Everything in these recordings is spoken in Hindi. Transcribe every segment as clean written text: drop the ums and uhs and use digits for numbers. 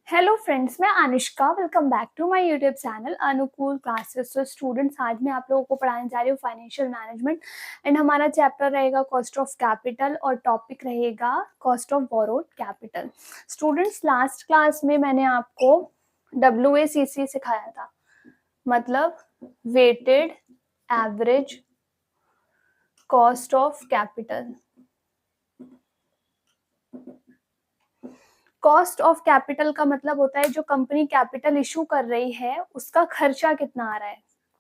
हेलो फ्रेंड्स, मैं Anushka. Welcome back to my YouTube channel Anukul classes. तो स्टूडेंट्स, आज मैं आप लोगों को पढ़ाने जा रही हूँ फाइनेंशियल मैनेजमेंट एंड हमारा चैप्टर रहेगा कॉस्ट ऑफ कैपिटल और टॉपिक रहेगा cost of borrowed capital. Students, last class में मैंने आपको WACC सिखाया था, मतलब weighted average cost of capital. Cost of capital का मतलब होता है जो कंपनी कैपिटल इशू कर रही है उसका खर्चा कितना आ रहा है।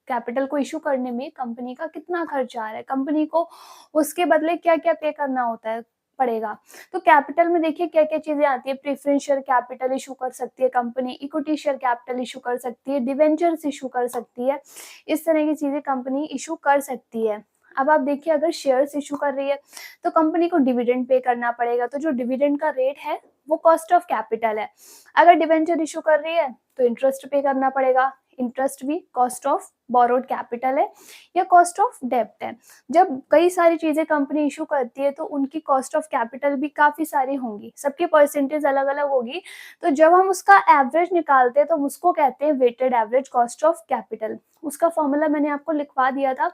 कैपिटल को इशू करने में कंपनी का कितना खर्चा आ रहा है, कंपनी को उसके बदले क्या क्या पे करना होता है पड़ेगा। तो कैपिटल में देखिए क्या क्या चीजें आती है। प्रेफरेंस शेयर कैपिटल इशू कर सकती है company, equity share capital issue कर सकती है, डिवेंचर्स इशू कर सकती है। इस तरह की चीजें कंपनी इशू कर सकती है। अब आप देखिए, अगर शेयर्स इशू कर रही है तो कंपनी को डिविडेंड पे करना पड़ेगा, तो जो डिविडेंड का रेट है वो कॉस्ट ऑफ कैपिटल है। अगर डिवेंचर इशू कर रही है तो इंटरेस्ट पे करना पड़ेगा, इंटरेस्ट भी कॉस्ट ऑफ बोरोड कैपिटल है या कॉस्ट ऑफ डेब्ट है। जब कई सारी चीजें कंपनी इशू करती है तो उनकी कॉस्ट ऑफ कैपिटल भी काफी सारी होंगी, सबकी परसेंटेज अलग अलग होगी। तो जब हम उसका एवरेज निकालते हैं तो उसको कहते हैं weighted average cost of capital. उसका फॉर्मूला मैंने आपको लिखवा दिया था,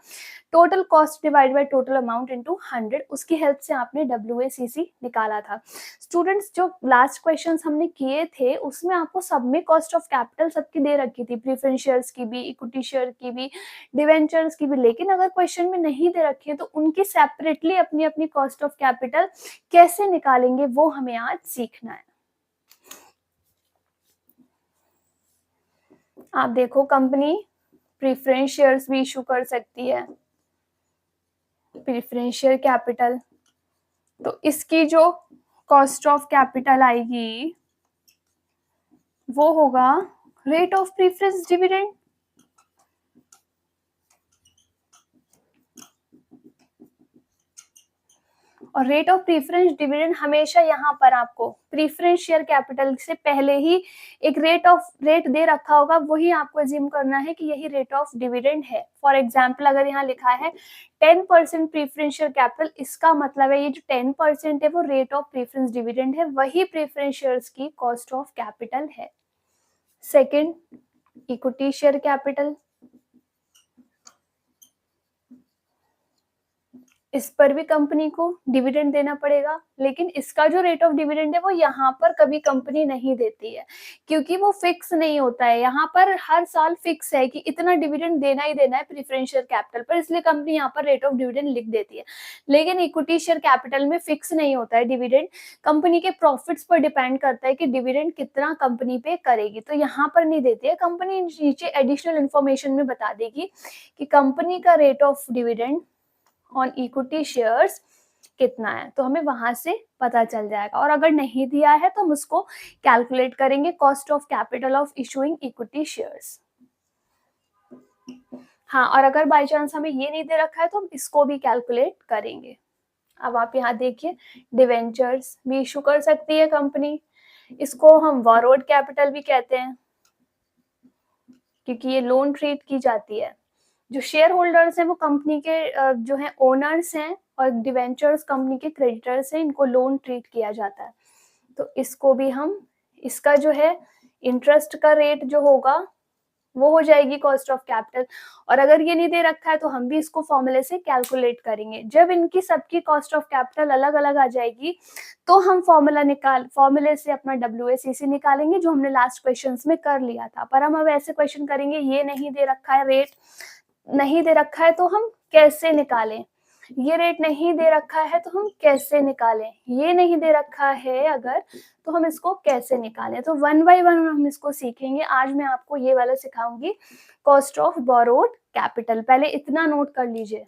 total cost divide by total amount into 100। उसकी हेल्प से आपने WACC निकाला था। स्टूडेंट्स, जो लास्ट क्वेश्चंस हमने किए थे उसमें आपको सब में कॉस्ट ऑफ कैपिटल सबकी दे रखी थी, प्रेफरेंस शेयर्स की भी, इक्विटी शेयर की भी, डिवेंचर्स की भी। लेकिन अगर क्वेश्चन में नहीं दे रखी है तो उनकी सेपरेटली अपनी अपनी कॉस्ट ऑफ कैपिटल कैसे निकालेंगे वो हमें आज सीखना है। आप देखो, कंपनी प्रेफरेंस शेयर्स भी इशू कर सकती है, प्रेफरेंस शेयर कैपिटल। तो इसकी जो कॉस्ट ऑफ कैपिटल आएगी वो होगा रेट ऑफ प्रेफरेंस डिविडेंड। और रेट ऑफ प्रीफरेंस डिविडेंड हमेशा यहाँ पर आपको प्रीफरेंस शेयर कैपिटल से पहले ही एक रेट दे रखा होगा, वही आपको एज्यूम करना है कि यही रेट ऑफ डिविडेंड है। फॉर एग्जाम्पल, अगर यहाँ लिखा है 10% प्रीफरेंस शेयर कैपिटल, इसका मतलब है ये जो 10% है वो रेट ऑफ प्रीफरेंस डिविडेंड है, वही प्रीफरेंस शेयर्स की कॉस्ट ऑफ कैपिटल है। Second, equity share capital. इस पर भी कंपनी को डिविडेंड देना पड़ेगा, लेकिन इसका जो रेट ऑफ डिविडेंड है वो यहाँ पर कभी कंपनी नहीं देती है, क्योंकि वो फिक्स नहीं होता है। यहाँ पर हर साल फिक्स है कि इतना डिविडेंड देना ही देना है प्रेफरेंस शेयर कैपिटल पर, इसलिए कंपनी यहाँ पर रेट ऑफ डिविडेंड लिख देती है। लेकिन इक्विटी शेयर कैपिटल में फिक्स नहीं होता है डिविडेंड, कंपनी के प्रॉफिट्स पर डिपेंड करता है कि डिविडेंड कितना कंपनी पे करेगी, तो यहाँ पर नहीं देती है। कंपनी नीचे एडिशनल इन्फॉर्मेशन में बता देगी कि कंपनी का rate of dividend on equity shares कितना है, तो हमें वहां से पता चल जाएगा। और अगर नहीं दिया है तो हम उसको कैलकुलेट करेंगे, cost of capital of issuing equity shares. हाँ, और अगर बाई चांस हमें ये नहीं दे रखा है तो हम इसको भी कैलकुलेट करेंगे। अब आप यहाँ देखिए, डिवेंचर्स भी इशू कर सकती है कंपनी, इसको हम बोरोड कैपिटल भी कहते हैं क्योंकि ये लोन ट्रीट की जाती है। जो शेयर होल्डर्स हैं वो कंपनी के जो है ओनर्स हैं, और डिवेंचर्स कंपनी के क्रेडिटर्स हैं, इनको लोन ट्रीट किया जाता है। तो इसको भी हम, इसका जो है इंटरेस्ट का रेट जो होगा वो हो जाएगी कॉस्ट ऑफ कैपिटल। और अगर ये नहीं दे रखा है तो हम भी इसको फॉर्मूले से कैलकुलेट करेंगे। जब इनकी सबकी कॉस्ट ऑफ कैपिटल अलग अलग आ जाएगी तो हम फॉर्मूले से अपना WACC निकालेंगे, जो हमने लास्ट क्वेश्चंस में कर लिया था। पर हम अब ऐसे क्वेश्चन करेंगे, ये नहीं दे रखा है, रेट नहीं दे रखा है तो हम कैसे निकालें, ये रेट नहीं दे रखा है तो हम कैसे निकालें, ये नहीं दे रखा है अगर तो हम इसको कैसे निकालें। तो वन बाय वन हम इसको सीखेंगे। आज मैं आपको ये वाला सिखाऊंगी, कॉस्ट ऑफ बोरोड कैपिटल। पहले इतना नोट कर लीजिए।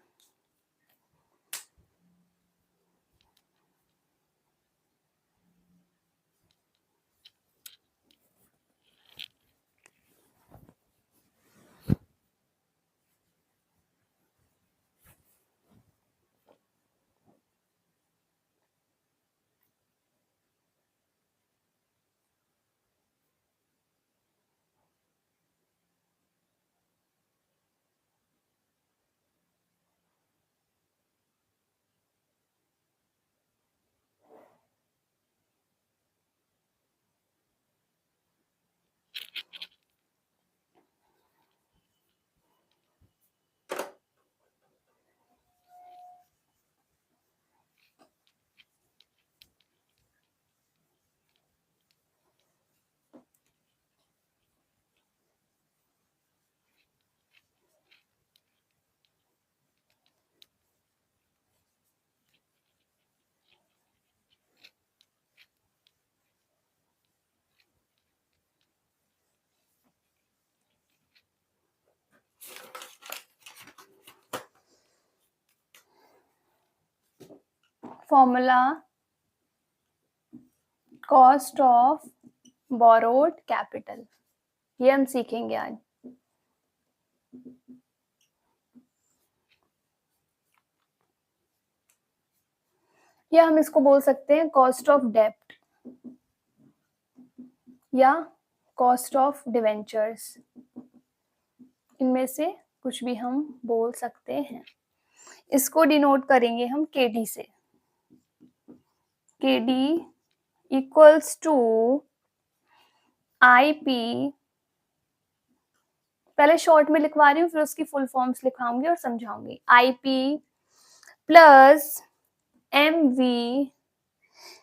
Formula cost of borrowed capital, ये हम सीखेंगे आज। या हम इसको बोल सकते हैं कॉस्ट ऑफ डेब्ट या कॉस्ट ऑफ डिवेंचर्स, इनमें से कुछ भी हम बोल सकते हैं। इसको डिनोट करेंगे हम केडी से। केडी इक्वल्स टू आईपी, पहले शॉर्ट में लिखवा रही हूँ फिर उसकी फुल फॉर्म्स लिखवाऊंगी और समझाऊंगी। IP plus MV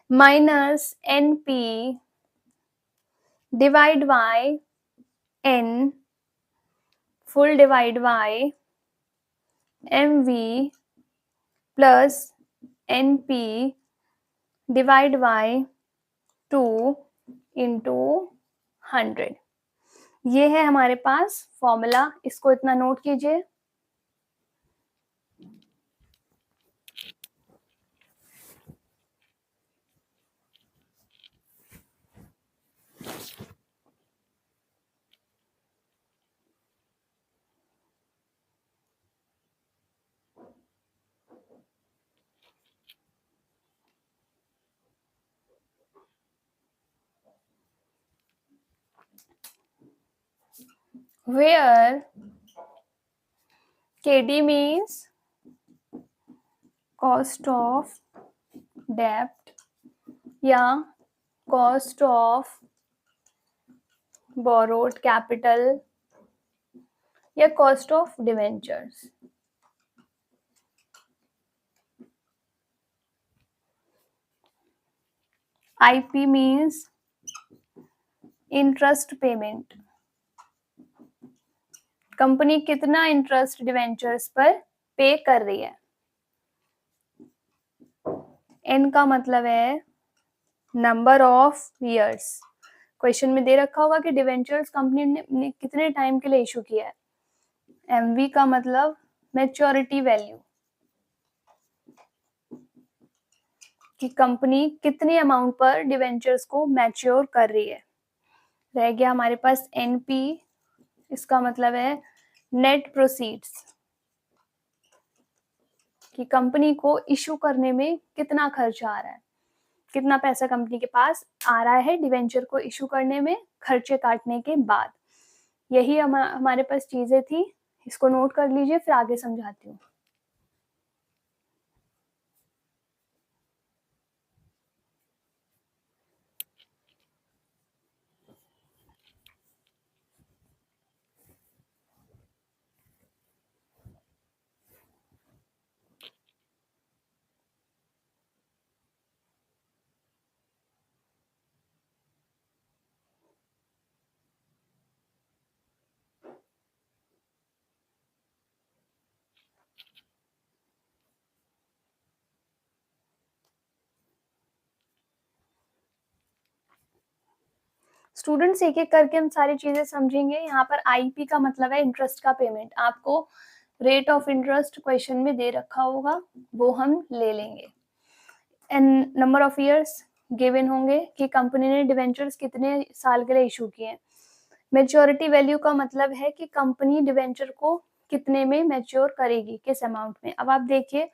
minus NP divide by N full divide by MV plus NP divide by 2 into 100। ये है हमारे पास फॉर्मूला, इसको इतना नोट कीजिए। Where KD means cost of debt या cost of borrowed capital या cost of debentures। IP means interest payment, company कितना इंटरेस्ट डिवेंचर्स पर पे कर रही है। एन का मतलब है नंबर ऑफ ईयर्स, क्वेश्चन में दे रखा होगा कि डिवेंचर्स कंपनी ने कितने टाइम के लिए इशू किया है। एमवी का मतलब मैच्योरिटी वैल्यू, कि कंपनी कितनी अमाउंट पर डिवेंचर्स को मैच्योर कर रही है। रह गया हमारे पास एनपी, इसका मतलब है नेट प्रोसीड्स, कि कंपनी को इशू करने में कितना खर्चा आ रहा है, कितना पैसा कंपनी के पास आ रहा है डिवेंचर को इशू करने में खर्चे काटने के बाद। यही हमारे पास चीजें थी, इसको नोट कर लीजिए फिर आगे समझाती हूँ। स्टूडेंट्स एक एक करके हम सारी चीजें समझेंगे। यहाँ पर आईपी का मतलब है इंटरेस्ट का पेमेंट, आपको रेट ऑफ इंटरेस्ट क्वेश्चन में दे रखा होगा, वो हम ले लेंगे। And number of years given होंगे कि कंपनी ने डिवेंचर्स कितने साल के लिए इशू किए। मैच्योरिटी वैल्यू का मतलब है कि कंपनी डिवेंचर को कितने में मैच्योर करेगी, किस अमाउंट में। अब आप देखिए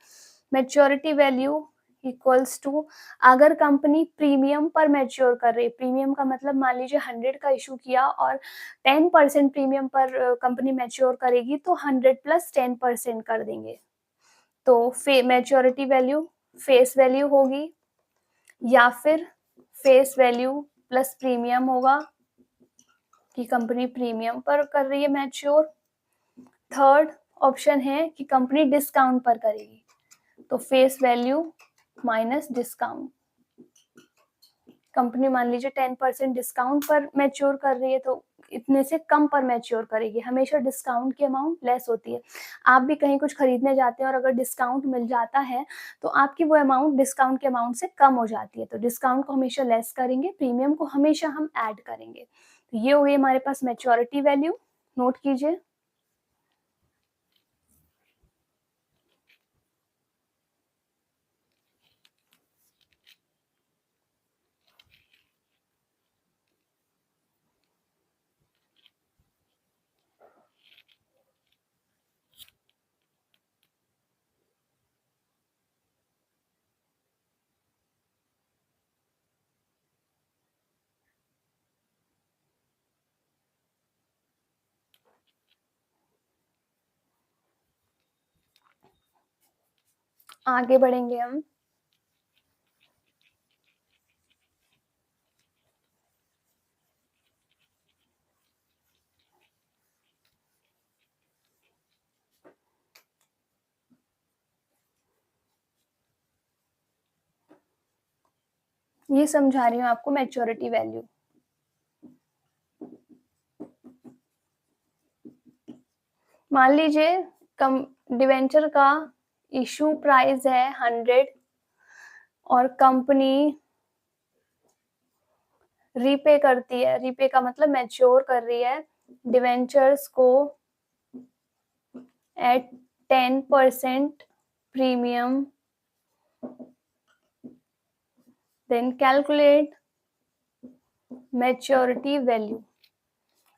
मैच्योरिटी वैल्यू इक्वल्स टू, अगर कंपनी प्रीमियम पर मैच्योर कर रही है, प्रीमियम का मतलब मान लीजिए 100 का इशू किया और 10% प्रीमियम पर कंपनी मैच्योर करेगी तो 100 प्लस 10% कर देंगे, तो मैच्योरिटी वैल्यू फेस वैल्यू होगी या फिर फेस वैल्यू प्लस प्रीमियम होगा, कि कंपनी प्रीमियम पर कर रही है मैच्योर। थर्ड ऑप्शन है कि कंपनी डिस्काउंट पर करेगी, तो face value minus discount. Company मान लीजिए 10% डिस्काउंट पर मैच्योर कर रही है तो इतने से कम पर मैच्योर करेगी, हमेशा डिस्काउंट की अमाउंट लेस होती है। आप भी कहीं कुछ खरीदने जाते हैं और अगर डिस्काउंट मिल जाता है तो आपकी वो अमाउंट डिस्काउंट के अमाउंट से कम हो जाती है, तो डिस्काउंट को हमेशा लेस करेंगे, प्रीमियम को हमेशा हम ऐड करेंगे। तो ये हो गई हमारे पास मैच्योरिटी वैल्यू, नोट कीजिए। आगे बढ़ेंगे हम। ये समझा रही हूँ आपको मैच्योरिटी वैल्यू। मान लीजिए डिवेंचर का इशू प्राइस है 100 और कंपनी रीपे करती है, रीपे का मतलब मैच्योर कर रही है डिवेंचर्स को at 10% premium, then calculate maturity value.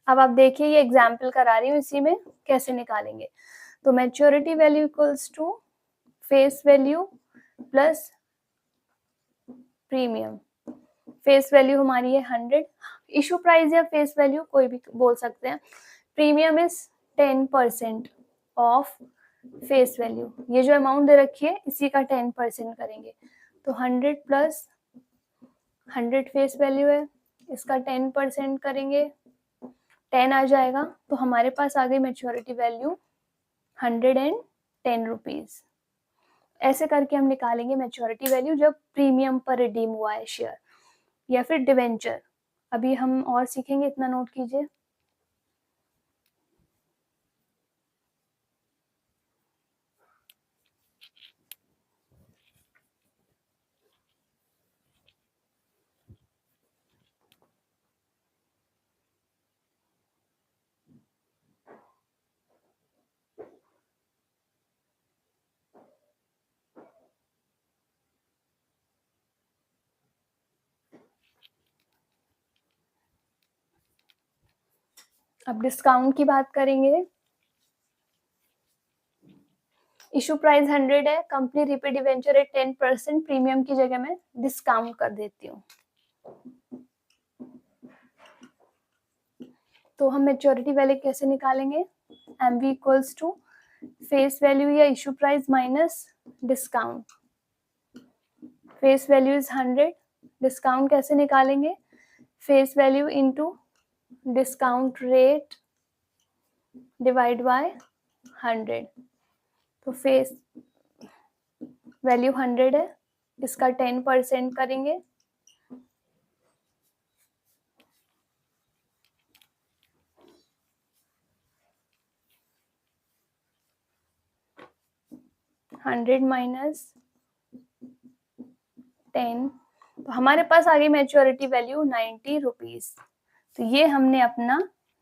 अब आप देखिए ये एग्जाम्पल करा रही हूँ, इसी में कैसे निकालेंगे। तो maturity value equals to face value plus premium. Face value हमारी है 100, इशू प्राइस या फेस वैल्यू कोई भी बोल सकते हैं। Premium is 10% of face value. ये जो अमाउंट दे रखी है इसी का 10% करेंगे। तो 100 प्लस 100 फेस वैल्यू है, इसका 10% करेंगे, 10 आ जाएगा। तो हमारे पास आ गई मैच्योरिटी वैल्यू 110 रुपीज। ऐसे करके हम निकालेंगे मैच्योरिटी वैल्यू जब प्रीमियम पर रिडीम हुआ है शेयर या फिर डिवेंचर। अभी हम और सीखेंगे, इतना नोट कीजिए। अब डिस्काउंट की बात करेंगे। इशू प्राइस 100 है, company repay debenture at 10%, premium की जगह मैं डिस्काउंट कर देती हूँ। तो हम मैच्योरिटी वैल्यू कैसे निकालेंगे? MV equals to face value या issue price minus discount. Face value is 100, discount कैसे निकालेंगे? Face value into discount rate divide by 100। तो फेस वैल्यू 100 है, इसका 10% करेंगे, हंड्रेड माइनस 10। तो हमारे पास आ गई मैच्योरिटी वैल्यू 90 रुपीज। तो ये हमने अपना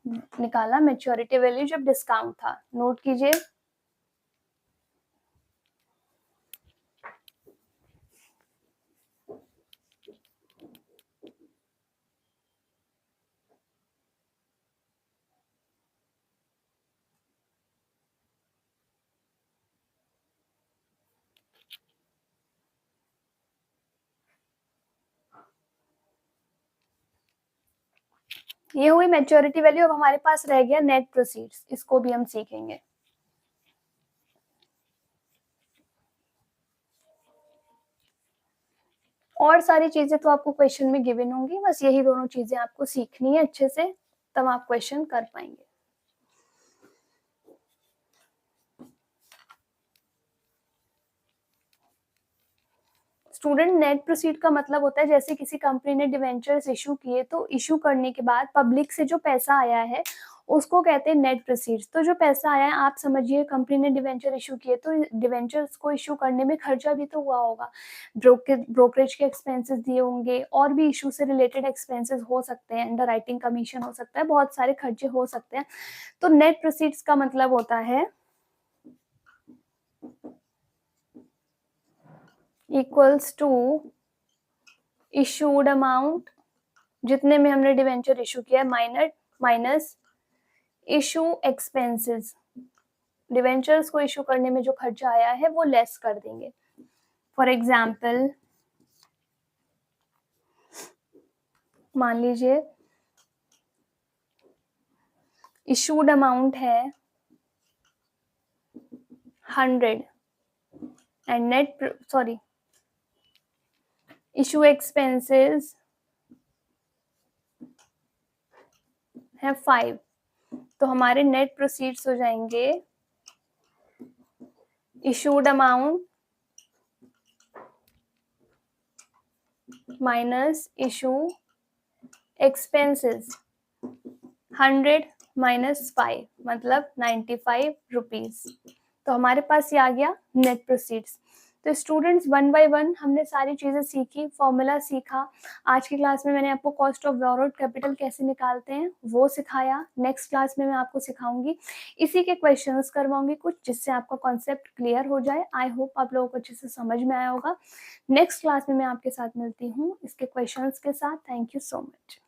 निकाला मैच्योरिटी वैल्यू जब डिस्काउंट था। नोट कीजिए। ये हुई मैच्योरिटी वैल्यू। अब हमारे पास रह गया नेट प्रोसीड्स, इसको भी हम सीखेंगे। और सारी चीजें तो आपको क्वेश्चन में गिवन होंगी, बस यही दोनों चीजें आपको सीखनी है अच्छे से, तब आप क्वेश्चन कर पाएंगे। स्टूडेंट, नेट प्रोसीड का मतलब होता है जैसे किसी कंपनी ने डिवेंचर्स इशू किए, तो इशू करने के बाद पब्लिक से जो पैसा आया है उसको कहते हैं नेट प्रोसीड्स। तो जो पैसा आया है, आप समझिए कंपनी ने डिवेंचर इशू किए, तो डिवेंचर्स को इशू करने में खर्चा भी तो हुआ होगा, ब्रोकरेज के एक्सपेंसेस दिए होंगे, और भी इशू से रिलेटेड एक्सपेंसेस हो सकते हैं, अंडर राइटिंग कमीशन हो सकता है, बहुत सारे खर्चे हो सकते हैं। तो नेट प्रोसीड्स का मतलब होता है इक्वल्स टू इशूड अमाउंट, जितने में हमने डिवेंचर इशू किया, माइनस इशू एक्सपेंसेस। डिवेंचर्स को इशू करने में जो खर्चा आया है वो लेस कर देंगे। फॉर एग्जाम्पल, मान लीजिए इशूड अमाउंट है 100 एंड इशू एक्सपेंसेस है 5, तो हमारे नेट प्रोसीड्स हो जाएंगे issued amount minus issue expenses 100 minus 5 मतलब 95 रुपीज। तो हमारे पास ये आ गया नेट प्रोसीड्स। तो स्टूडेंट्स वन बाय वन हमने सारी चीजें सीखी, फॉर्मूला सीखा। आज की क्लास में मैंने आपको कॉस्ट ऑफ बोरोड कैपिटल कैसे निकालते हैं वो सिखाया। नेक्स्ट क्लास में मैं आपको सिखाऊंगी, इसी के क्वेश्चंस करवाऊंगी कुछ, जिससे आपका कॉन्सेप्ट क्लियर हो जाए। आई होप आप लोगों को अच्छे से समझ में आया होगा। नेक्स्ट क्लास में मैं आपके साथ मिलती हूँ इसके क्वेश्चंस के साथ। Thank you so much.